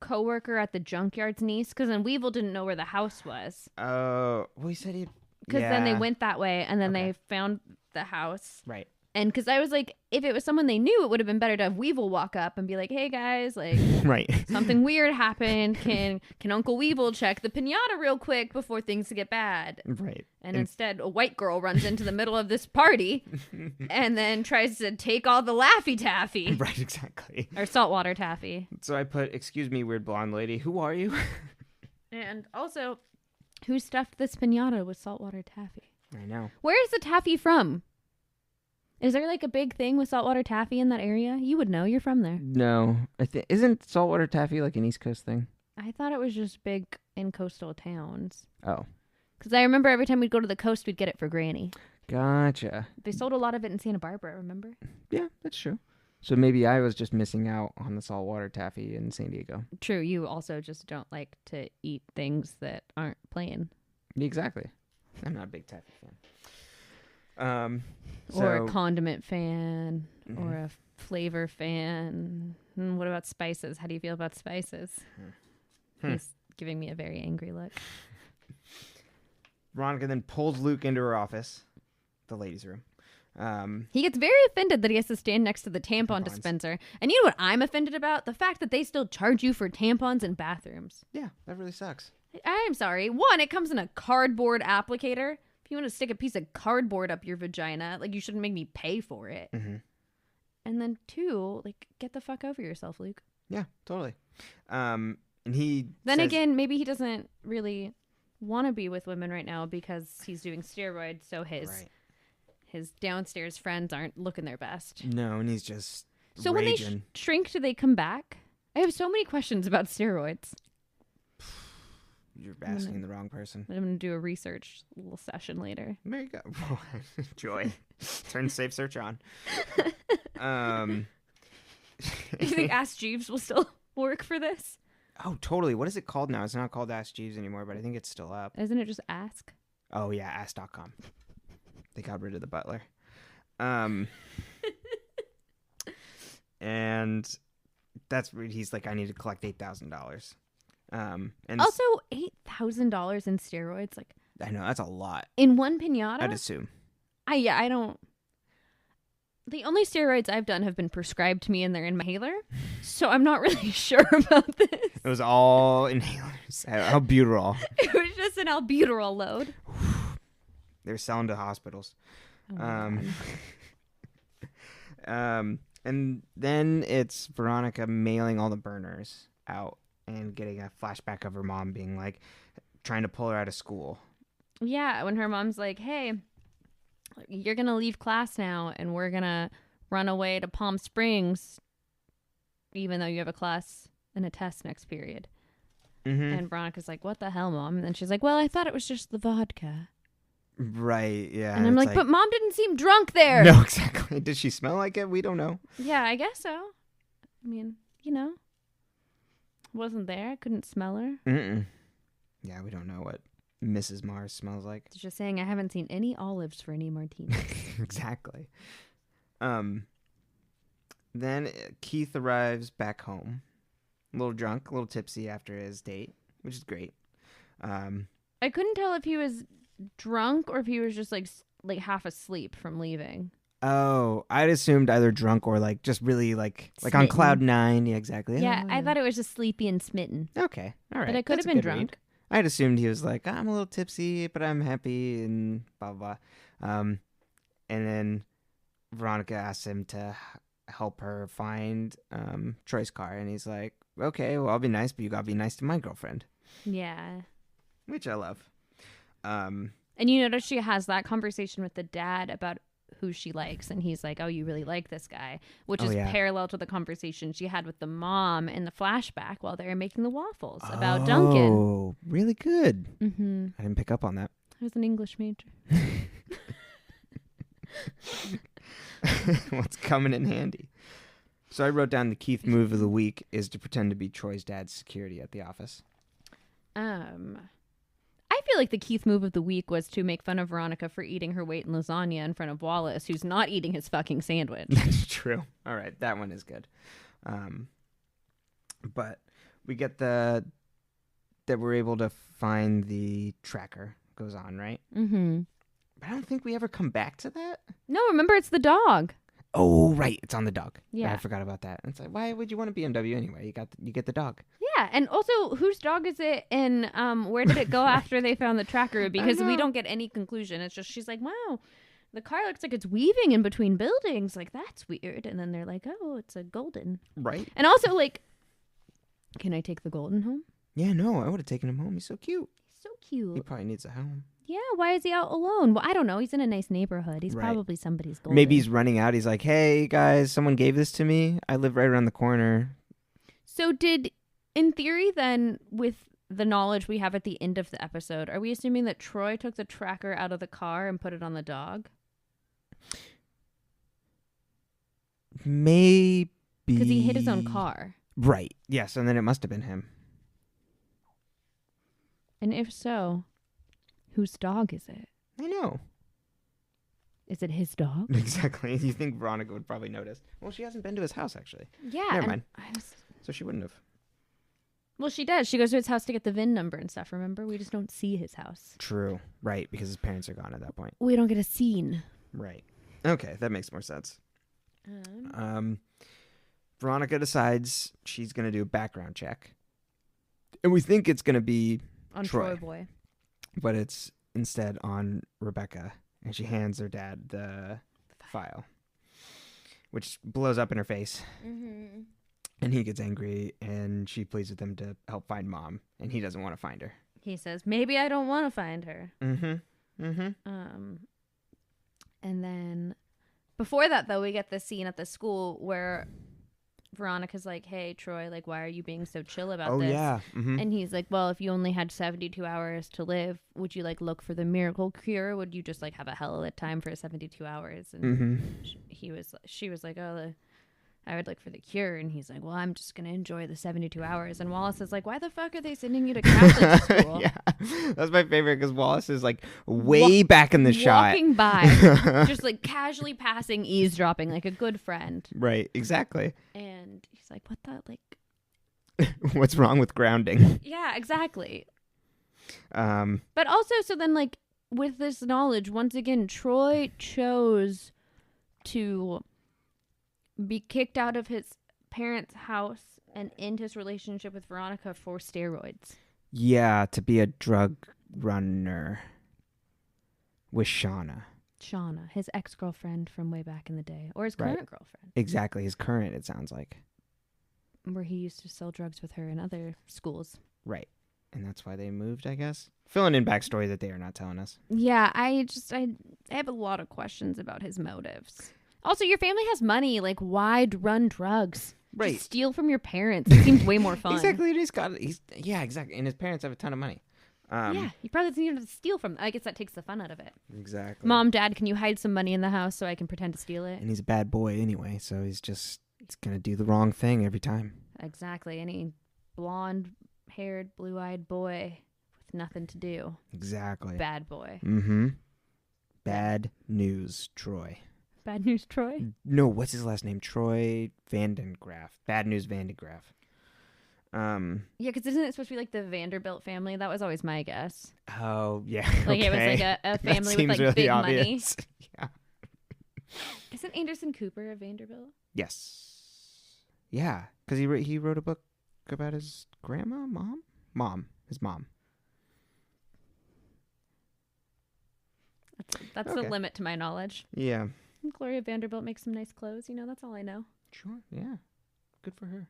coworker at the junkyard's niece? Because then Weevil didn't know where the house was.
Oh, well, he said he...
Because then they went that way, and then they found the house.
Right.
And because I was like, if it was someone they knew, it would have been better to have Weevil walk up and be like, hey, guys, like,
right.
something weird happened. Can Uncle Weevil check the pinata real quick before things get bad?
Right.
And instead, a white girl runs into the middle of this party and then tries to take all the Laffy Taffy.
Right, exactly.
Or saltwater taffy.
So I put, excuse me, weird blonde lady, who are you?
And also, who stuffed this pinata with saltwater taffy?
I know.
Where is the taffy from? Is there like a big thing with saltwater taffy in that area? You would know. You're from there.
No. Isn't saltwater taffy like an East Coast thing?
I thought it was just big in coastal towns.
Oh.
Because I remember every time we'd go to the coast, we'd get it for Granny.
Gotcha.
They sold a lot of it in Santa Barbara, remember?
Yeah, that's true. So maybe I was just missing out on the saltwater taffy in San Diego.
True. You also just don't like to eat things that aren't plain.
Exactly. I'm not a big taffy fan.
Or a condiment fan, or a flavor fan. What about spices? How do you feel about spices? He's giving me a very angry look.
Veronica then pulls Luke into her office, the ladies' room.
He gets very offended that he has to stand next to the tampon dispenser. And you know what I'm offended about? The fact that they still charge you for tampons in bathrooms.
Yeah, that really sucks.
I'm sorry. One, it comes in a cardboard applicator. If you want to stick a piece of cardboard up your vagina, like, you shouldn't make me pay for it.
Mm-hmm.
And then two, like, get the fuck over yourself, Luke.
Yeah, totally. And he
then
says,
again, maybe he doesn't really want to be with women right now because he's doing steroids, so his downstairs friends aren't looking their best.
No, and he's just
So
raging.
when they shrink, do they come back? I have so many questions about steroids.
You're asking the wrong person.
I'm going to do a research little session later.
There you go. Joy. Turn Safe Search on.
Do you think Ask Jeeves will still work for this?
Oh, totally. What is it called now? It's not called Ask Jeeves anymore, but I think it's still up.
Isn't it just Ask?
Oh, yeah, ask.com. They got rid of the butler. And that's where he's like, I need to collect $8,000. And
also, $8,000 in steroids, like,
I know that's a lot.
in one pinata.
I'd assume.
I don't. The only steroids I've done have been prescribed to me and they're in my inhaler. So I'm not really sure about this.
It was all inhalers. Albuterol.
It was just an albuterol load.
They're selling to hospitals.
Oh my God.
And then it's Veronica mailing all the burners out and getting a flashback of her mom being like, trying to pull her out of school.
Yeah, when her mom's like, hey, you're going to leave class now and we're going to run away to Palm Springs, even though you have a class and a test next period.
Mm-hmm.
And Veronica's like, what the hell, Mom? And then she's like, well, I thought it was just the vodka.
Right, yeah.
And I'm like, but Mom didn't seem drunk there.
No, exactly. Did she smell like it? We don't know.
Yeah, I guess so. I mean, wasn't there. Couldn't smell her.
Mm-mm. Yeah, we don't know what Mrs. Mars smells like.
Just saying, I haven't seen any olives for any martinis.
Exactly. Then Keith arrives back home, a little drunk, a little tipsy after his date, which is great.
I couldn't tell if he was drunk or if he was just like half asleep from leaving.
Oh, I'd assumed either drunk or like just really like
Smitten.
on cloud nine. Yeah, exactly.
Yeah, I thought it was just sleepy and smitten.
Okay, all right.
But it could
That's
have
a
been
good read.
drunk.
I'd assumed he was like, I'm a little tipsy, but I'm happy and blah, blah, blah. And then Veronica asks him to help her find Troy's car. And he's like, okay, well, I'll be nice, but you got to be nice to my girlfriend.
Yeah.
Which I love.
And you notice she has that conversation with the dad about who she likes. And he's like, oh, you really like this guy, which is parallel to the conversation she had with the mom in the flashback while they were making the waffles about Duncan.
Oh, really good.
Mm-hmm.
I didn't pick up on that.
I was an English major.
What's coming in handy? So I wrote down the Keith move of the week is to pretend to be Troy's dad's security at the office.
I feel like the Keith move of the week was to make fun of Veronica for eating her weight in lasagna in front of Wallace, who's not eating his fucking sandwich.
That's true. All right, that one is good. But we get that we're able to find the tracker goes on, right?
Mm-hmm.
But I don't think we ever come back to that.
No, remember, it's the dog.
Oh, right, it's on the dog.
Yeah,
I forgot about that. It's like, why would you want a BMW anyway? You get the dog.
Yeah, and also, whose dog is it, and where did it go after they found the tracker? Because we don't get any conclusion. It's just, she's like, wow, the car looks like it's weaving in between buildings. Like, that's weird. And then they're like, oh, it's a golden.
Right.
And also, like, can I take the golden home?
Yeah, no, I would have taken him home. He's so cute.
He's so cute.
He probably needs a home.
Yeah, why is he out alone? Well, I don't know. He's in a nice neighborhood. He's probably somebody's golden.
Maybe he's running out. He's like, hey, guys, someone gave this to me. I live right around the corner.
So in theory, then, with the knowledge we have at the end of the episode, are we assuming that Troy took the tracker out of the car and put it on the dog?
Maybe.
Because he hit his own car.
Right. Yes, and then it must have been him.
And if so, whose dog is it?
I know.
Is it his dog?
Exactly. You think Veronica would probably notice. Well, she hasn't been to his house, actually.
Yeah.
Never mind. So she wouldn't have.
Well, she does. She goes to his house to get the VIN number and stuff, remember? We just don't see his house.
True. Right, because his parents are gone at that point.
We don't get a scene.
Right. Okay, that makes more sense. Veronica decides she's going to do a background check. And we think it's going to be
on Troy Boy.
But it's instead on Rebecca. And she hands her dad the file, which blows up in her face. Mm-hmm. And he gets angry, and she pleads with him to help find Mom, and he doesn't want to find her.
He says, maybe I don't want to find her.
Mm-hmm. Mm-hmm.
And then before that, though, we get this scene at the school where Veronica's like, hey, Troy, like, why are you being so chill about this? Oh, yeah. Mm-hmm. And he's like, well, if you only had 72 hours to live, would you, like, look for the miracle cure? Would you just, like, have a hell of a time for 72 hours? And she was like, oh, I would look for the cure. And he's like, well, I'm just going to enjoy the 72 hours. And Wallace is like, why the fuck are they sending you to Catholic school?
Yeah, that's my favorite because Wallace is like way back in the shot.
Walking by, just like casually passing, eavesdropping like a good friend.
Right, exactly.
And he's like, what the, like.
What's wrong with grounding?
Yeah, exactly. But also, so then like with this knowledge, once again, Troy chose to be kicked out of his parents' house and end his relationship with Veronica for steroids.
Yeah, to be a drug runner with Shauna.
Shauna, his ex-girlfriend from way back in the day, or his
Right.
current girlfriend,
Exactly, his current, it sounds like.
where he used to sell drugs with her in other schools.
Right. And that's why they moved, I guess. Filling in backstory that they are not telling us.
Yeah, I have a lot of questions about his motives. Also, your family has money. Like, why run drugs?
Right.
Just steal from your parents. It seems way more fun.
Exactly. Yeah, exactly. And his parents have a ton of money.
Yeah, you probably need to steal from. I guess that takes the fun out of it.
Exactly.
Mom, Dad, can you hide some money in the house so I can pretend to steal it?
And he's a bad boy anyway, so he's going to do the wrong thing every time.
Exactly. Any blonde-haired, blue-eyed boy with nothing to do.
Exactly.
Bad boy.
Mm-hmm. Bad news, Troy.
Bad news, Troy?
No, what's his last name? Troy Vandengraff. Bad news, Vandengraff.
Yeah, because isn't it supposed to be like the Vanderbilt family? That was always my guess.
Oh, yeah.
Like
okay.
it was like a
That
family with
seems
like
really
big
obvious. Yeah.
money. Isn't Anderson Cooper a Vanderbilt?
Yes. Yeah, because he wrote a book about his grandma, his mom.
That's
Okay.
the limit to my knowledge.
Yeah.
Gloria Vanderbilt makes some nice clothes. That's all I know.
Sure. Yeah. Good for her.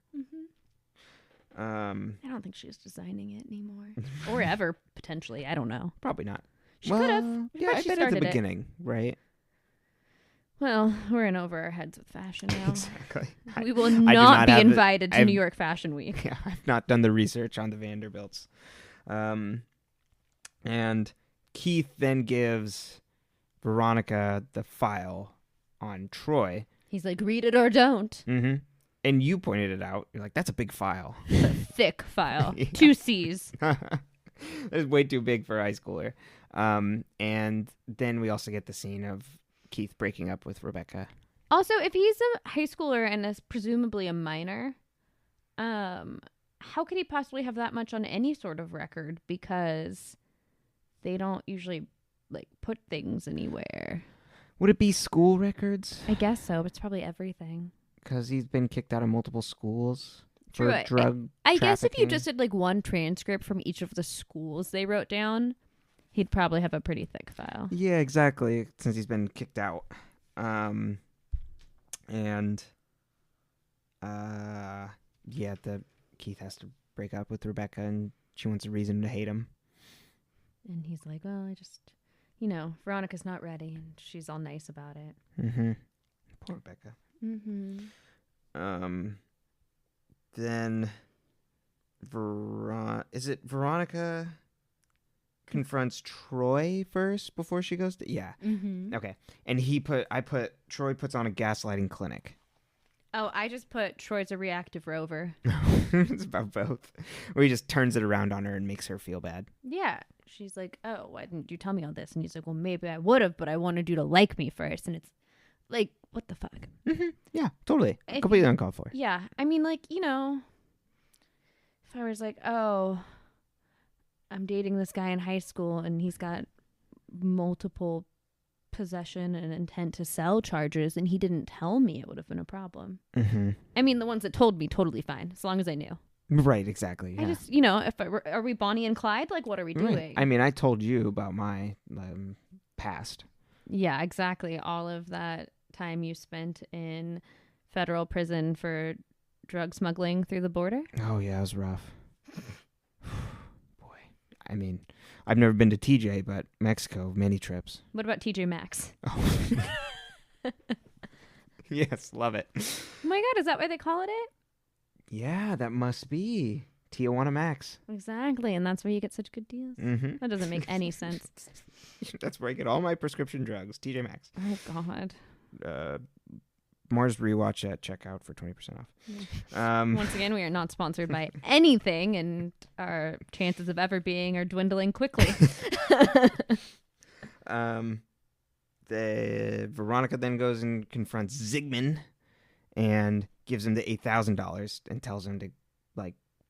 I don't think she's designing it anymore, or ever potentially. I don't know.
Probably not.
She could have.
Yeah, I
she
bet at the
started it.
beginning, right?
Well, we're in over our heads with fashion now.
Exactly.
We will
do
not
not
be
have
invited to
I've-
New York Fashion Week.
Yeah, I've not done the research on the Vanderbilts. And Keith then gives Veronica the file on Troy.
He's like, read it or don't.
Mm-hmm. And you pointed it out. You're like, that's a big file.
It's a thick file.
Yeah.
2 C's.
It's way too big for a high schooler. And then we also get the scene of Keith breaking up with Rebecca.
Also, if he's a high schooler and is presumably a minor, how could he possibly have that much on any sort of record? Because they don't usually like put things anywhere.
Would it be school records?
I guess so, but it's probably everything.
Because he's been kicked out of multiple schools
True.
for drug
I guess if you
trafficking.
just did like one transcript from each of the schools they wrote down, he'd probably have a pretty thick file.
Yeah, exactly. Since he's been kicked out. Keith has to break up with Rebecca and she wants a reason to hate him.
And he's like, well, Veronica's not ready, and she's all nice about it.
Mm-hmm. Poor Rebecca.
Mm-hmm.
Then is it Veronica confronts Troy first before she goes to... Yeah.
Mm-hmm.
Okay. And Troy puts on a gaslighting clinic.
Oh, I just put Troy's a reactive rover.
It's about both. Where he just turns it around on her and makes her feel bad.
Yeah. She's like, oh, why didn't you tell me all this? And he's like, well, maybe I would have, but I wanted you to like me first. And it's like, what the fuck?
Mm-hmm. Yeah, totally.
If-
Completely uncalled for.
Yeah. I mean, like, if I was like, oh, I'm dating this guy in high school and he's got multiple possession and intent to sell charges and he didn't tell me, it would have been a problem.
Mm-hmm.
I mean, the ones that told me, totally fine, as long as I knew.
Right, exactly. Yeah.
I just, are we Bonnie and Clyde? Like, what are we doing?
Right. I mean, I told you about my past.
Yeah, exactly. All of that time you spent in federal prison for drug smuggling through the border.
Oh, yeah, it was rough. Boy. I mean, I've never been to TJ, but Mexico, many trips.
What about TJ Maxx?
Oh. Yes, love it.
Oh my God, is that why they call it it?
Yeah, that must be Tijuana Max.
Exactly, and that's where you get such good deals.
Mm-hmm.
That doesn't make any sense.
That's where I get all my prescription drugs. TJ Maxx.
Oh God.
Mars rewatch at checkout for 20% off.
Once again, we are not sponsored by anything, and our chances of ever being are dwindling quickly.
The Veronica then goes and confronts Zygmunt and gives him the $8,000 and tells him to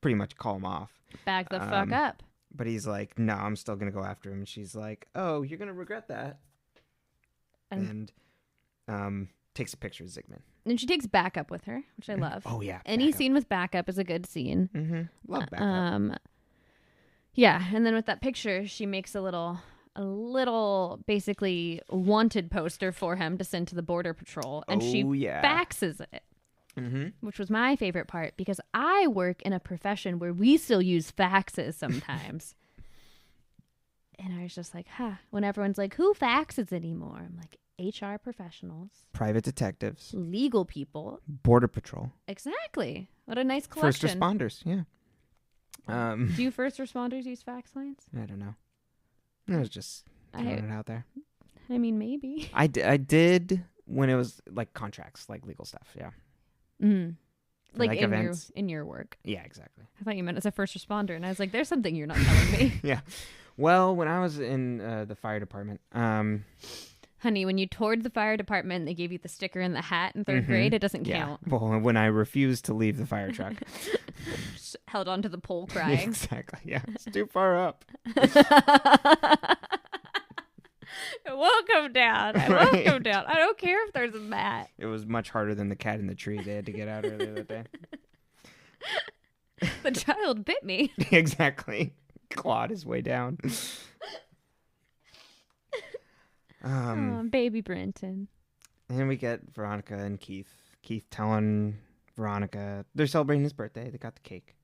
pretty much call him off.
Back the fuck up.
But he's like, no, I'm still gonna go after him. And she's like, oh, you're gonna regret that. And Takes a picture of Zygmunt.
And she takes backup with her, which I love.
Oh, yeah.
Any
backup.
scene with backup is a good scene.
Mm-hmm. Love backup.
Yeah, and then with that picture, she makes a little basically wanted poster for him to send to the Border Patrol, and she faxes it.
Mm-hmm.
Which was my favorite part because I work in a profession where we still use faxes sometimes. And I was just like, when everyone's like, who faxes anymore? I'm like, HR professionals,
Private detectives,
legal people,
Border Patrol.
Exactly. What a nice collection.
First responders, yeah.
Do you first responders use fax lines?
I don't know. I was just throwing it out there.
I mean, maybe.
I did when it was like contracts, like legal stuff, yeah.
Like in
events.
your work.
Yeah, exactly.
I thought you meant as a first responder, and I was like, there's something you're not telling me.
Yeah. Well, when I was in the fire department,
honey, when you toured the fire department, they gave you the sticker and the hat in third grade. It doesn't count.
Well, when I refused to leave the fire truck.
Held onto the pole crying.
Exactly, yeah. It's too far up.
It won't come down. I won't come down. I don't care if there's a mat.
It was much harder than the cat in the tree. They had to get out earlier that day.
The child bit me.
Exactly. Clawed his way down.
Baby Brenton.
And then we get Veronica and Keith. Keith telling Veronica they're celebrating his birthday. They got the cake.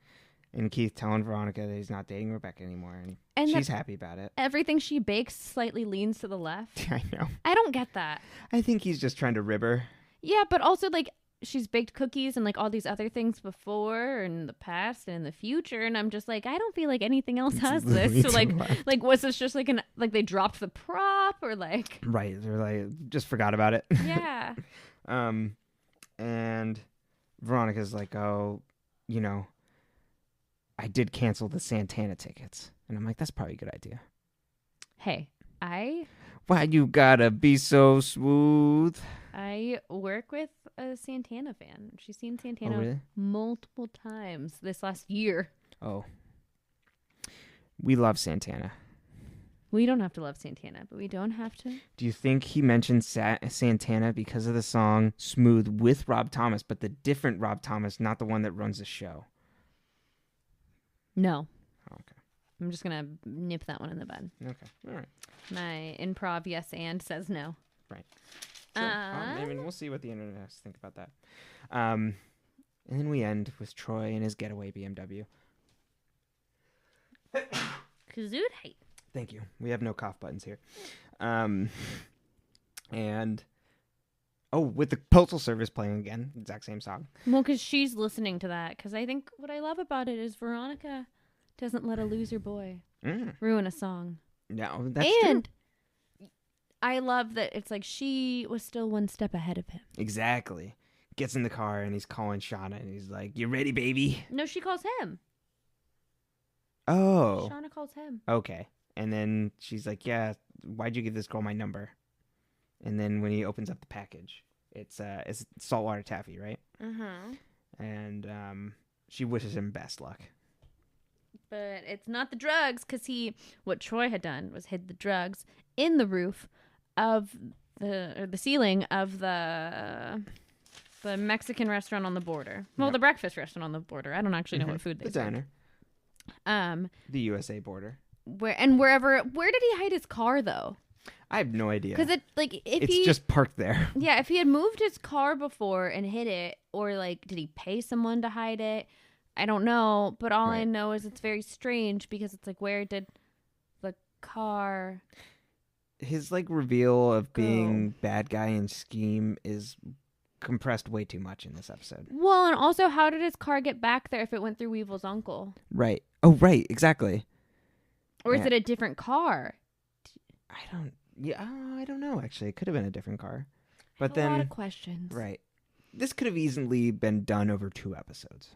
And Keith telling Veronica that he's not dating Rebecca anymore. And she's happy about it.
Everything she bakes slightly leans to the left.
I know.
I don't get that.
I think he's just trying to rib her.
Yeah, but also, like, she's baked cookies and, like, all these other things before and in the past and in the future. And I'm just like, I don't feel like anything else has this. So, like, was this just, like, they dropped the prop or, like...
Right. They're like, just forgot about it.
Yeah.
And Veronica's like, oh, I did cancel the Santana tickets. And I'm like, that's probably a good idea.
Hey,
Why you gotta be so smooth?
I work with a Santana fan. She's seen Santana
really?
multiple times this last year.
Oh. We love Santana.
We don't have to love Santana, but we don't have to.
Do you think he mentioned Santana because of the song Smooth with Rob Thomas, but the different Rob Thomas, not the one that runs the show?
No.
Oh, okay.
I'm just going to nip that one in the bud.
Okay. All right.
My improv yes and says no.
Right. So, I mean, we'll see what the internet has to think about that. And then we end with Troy and his getaway BMW.
Gesundheit.
Thank you. We have no cough buttons here. And with the Postal Service playing again, exact same song.
Well, because she's listening to that. Because I think what I love about it is Veronica doesn't let a loser boy ruin a song.
No, that's
and
true.
I love that it's like she was still one step ahead of him.
Exactly. Gets in the car and he's calling Shauna and he's like, "You ready, baby?"
No, she calls him.
Oh.
Shauna calls him.
Okay. And then she's like, "Yeah, why'd you give this girl my number?" And then when he opens up the package, it's saltwater taffy, right?
Mm-hmm.
And she wishes him best luck.
But it's not the drugs, because what Troy had done was hid the drugs in the roof of the ceiling of the Mexican restaurant on the border. Well, the breakfast restaurant on the border. I don't actually know what food they serve.
The diner. The USA border.
Where did he hide his car though?
I have no idea.
Because
it's just parked there.
Yeah, if he had moved his car before and hid it, or like, did he pay someone to hide it? I don't know, but all I know is it's very strange because it's like, where did the car?
His like reveal of being bad guy and scheme is compressed way too much in this episode.
Well, and also, how did his car get back there if it went through Weevil's uncle?
Right. Oh, right. Exactly.
Or is it a different car?
I don't know. Actually, it could have been a different car. But
a lot of questions.
Right. This could have easily been done over 2 episodes.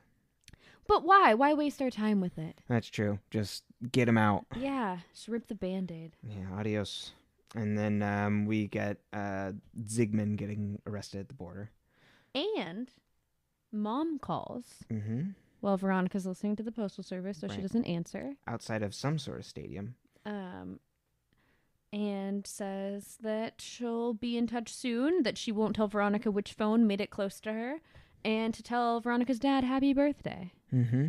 But why? Why waste our time with it?
That's true. Just get him out.
Yeah, just rip the Band-Aid.
Yeah, adios. And then we get Zygmunt getting arrested at the border.
And Mom calls.
Mm-hmm.
Well, Veronica's listening to the Postal Service, so she doesn't answer.
Outside of some sort of stadium.
and says that she'll be in touch soon, that she won't tell Veronica which phone made it close to her, and to tell Veronica's dad happy birthday.
Mm-hmm.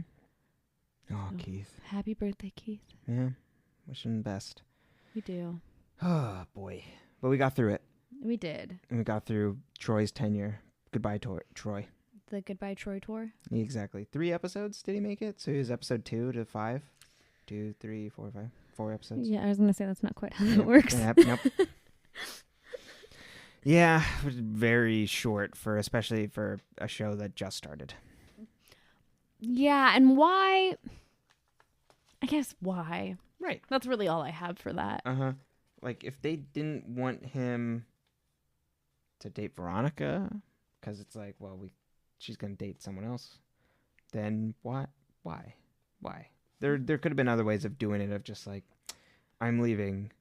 Oh,
So,
Keith.
Happy birthday, Keith.
Yeah. Wishing him the best.
We do.
Oh, boy. But we got through it.
We did.
And we got through Troy's tenure. Goodbye, Troy.
The Goodbye Troy tour.
Exactly. 3 episodes did he make it? So he was episode 2 to 5? 2, 3, 4, 5. 4 episodes.
Yeah, I was going to say that's not quite how that
Yep.
works.
Yep. Nope. Yeah, it was very short especially for a show that just started.
Yeah, and why? I guess why?
Right.
That's really all I have for that.
Uh-huh. Like, if they didn't want him to date Veronica, because it's like, well, she's going to date someone else, then why? There could have been other ways of doing it, of just like, I'm leaving.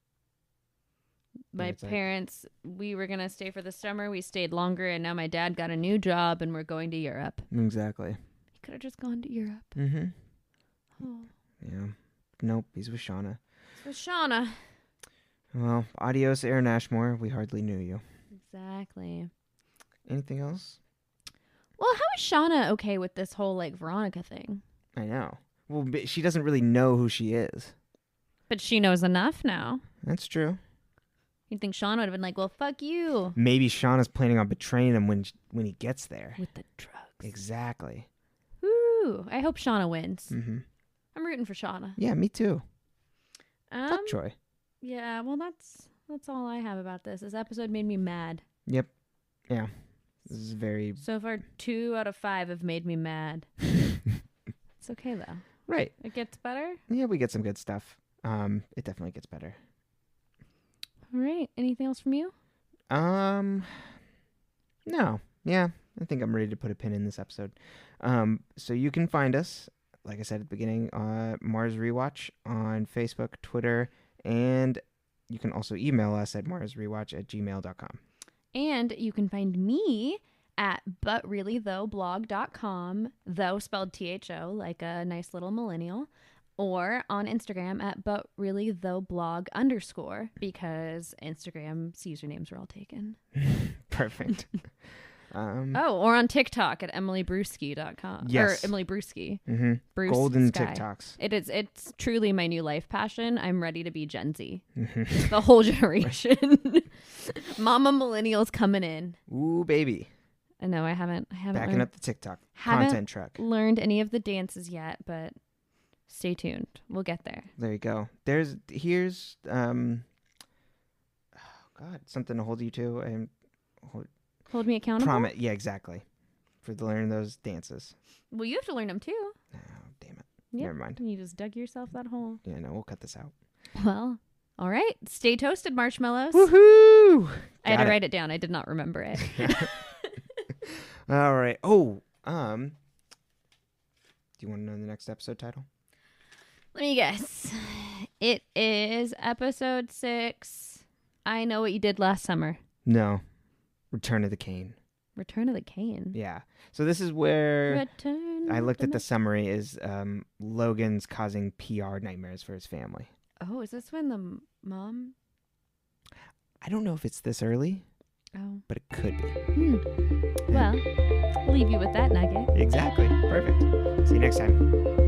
My
it's like-
parents, we were going to stay for the summer. We stayed longer, and now my dad got a new job, and we're going to Europe.
Exactly.
He could have just gone to Europe.
Mm-hmm.
Oh.
Yeah. Nope, he's with Shauna.
So Shauna.
Well, adios, Aaron Ashmore. We hardly knew you.
Exactly.
Anything else?
Well, how is Shauna okay with this whole, like, Veronica thing?
I know. Well, but she doesn't really know who she is.
But she knows enough now.
That's true.
You'd think Shauna would have been like, well, fuck you.
Maybe Shauna's planning on betraying him when he gets there.
With the drugs.
Exactly.
Woo. I hope Shauna wins.
Mm-hmm.
I'm rooting for Shauna.
Yeah, me too. Fuck Troy.
Yeah, well, that's all I have about this. This episode made me mad.
Yep. Yeah. This is very...
So far, 2 out of 5 have made me mad. It's okay, though.
Right.
It gets better.
Yeah, we get some good stuff. It definitely gets better.
All right. Anything else from you?
No. Yeah, I think I'm ready to put a pin in this episode. So you can find us, like I said at the beginning, Mars Rewatch on Facebook, Twitter, and you can also email us at marsrewatch@gmail.com.
And you can find me at butreallythoughblog.com, though spelled THO, like a nice little millennial, or on Instagram at butreallythoughblog_, because Instagram's usernames are all taken.
Perfect.
Or on TikTok at emilybrewski.com.
Yes.
Or Emily Brewski.
Mm-hmm.
Bruce
Golden
Sky.
TikToks.
It's truly my new life passion. I'm ready to be Gen Z.
Mm-hmm.
The whole generation. Mama millennials coming in.
Ooh, baby.
I know I haven't
Backing
learned,
up the TikTok
haven't
content truck.
learned any of the dances yet, but stay tuned. We'll get there.
There you go. Here's oh God, something to hold you to. And
Hold me accountable.
Yeah, exactly. For learning those dances.
Well, you have to learn them too.
Oh, damn it.
Yep.
Never mind.
You just dug yourself that hole.
Yeah, no, we'll cut this out.
Well, all right. Stay toasted, marshmallows.
Woohoo!
I had
Got
to
it.
write it down. I did not remember it.
All right. Oh, do you want to know the next episode title?
Let me guess. It is episode 6. I Know What You Did Last Summer.
No. Return of the Cane.
Return of the Cane.
Yeah. So this is where
Return.
I looked
of
at the summary is Logan's causing PR nightmares for his family.
Oh, is this when the mom?
I don't know if it's this early,
Oh.
but it could be.
Well, I'll leave you with that nugget.
Exactly. Perfect. See you next time.